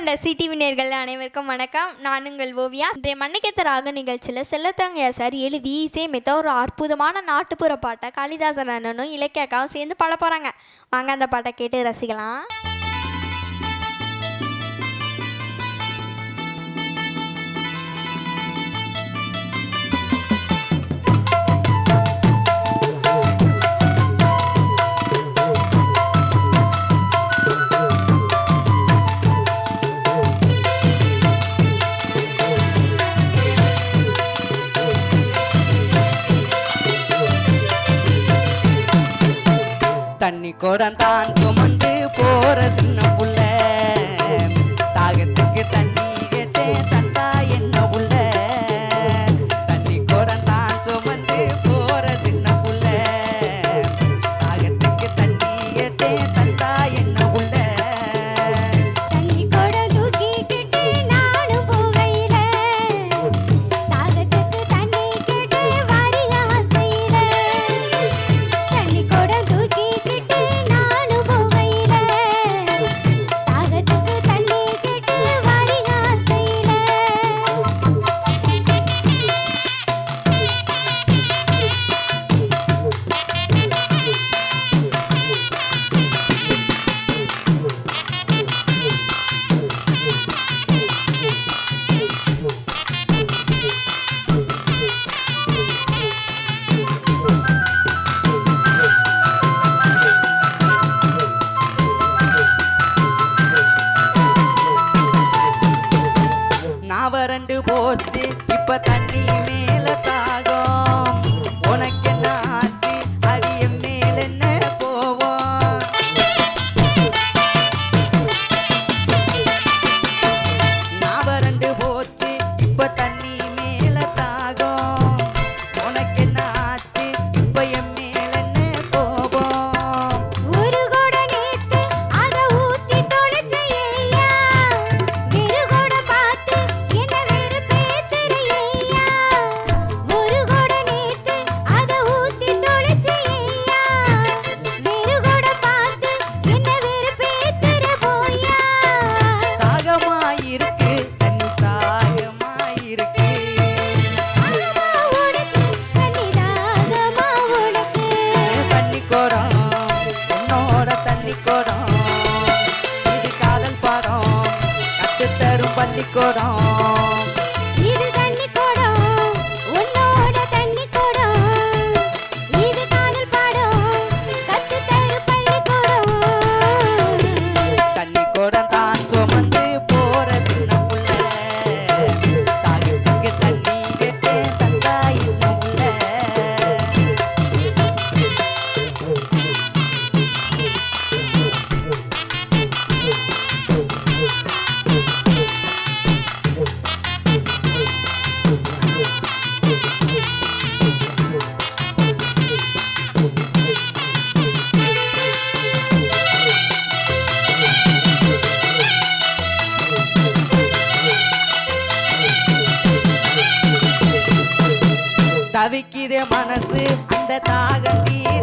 அன்புள்ள சிடிவி நேயர்கள் அனைவருக்கும் வணக்கம். நான் உங்கள் ஓவியா. இன்றைய மண்ணுக்கேத்த ராக நிகழ்ச்சியில் செல்லத்தங்கையா சார் எழுதி இசையமைத்த ஒரு அற்புதமான நாட்டுப்புற பாட்டை காளிதாசன் அண்ணனும் இலக்கியாக்காவும் சேர்ந்து பாட போகிறாங்க. வாங்க அந்த பாட்டை கேட்டு ரசிக்கலாம். தண்ணி குடந்தான் சுமந்து போற சின்ன புள்ள தாகத்துக்கு தண்ணி கேட்டே தந்தா என்ன புள்ள. தண்ணி குடந்தான் சுமந்து போற சின்ன புள்ள தாகத்துக்கு தண்ணி கேட்டே தந்தா என்ன புள்ள. வறண்டு போச்சு இப்ப தண்ணி மேல தாகம். உனக்கு என்ன ஆச்சு அடிய மேல என்ன போவோம். நான் வறண்டு போச்சு இப்ப தண்ணி மேல தாகம். உனக்கு என்ன ஆச்சு இப்ப என் மேல என்ன போவோம். ஒரு கூட நேத்து அத ஊத்தி தொலைச்சையா வெறு கூட பார்த்து பள்ளிக்கூடம் இது தண்ணி கோடம் உன்னோட தண்ணி கோடம் இது காதல் பாடம் கத்து தரு பள்ளிக்கூடம். தண்ணி கோடம் தான் சுமந்து போற சின்ன புள்ள தாகத்துக்கு தண்ணி கேட்டே தந்தா என்ன புள்ள. தவிக்கிதே மனசு அந்த தாகம் தீர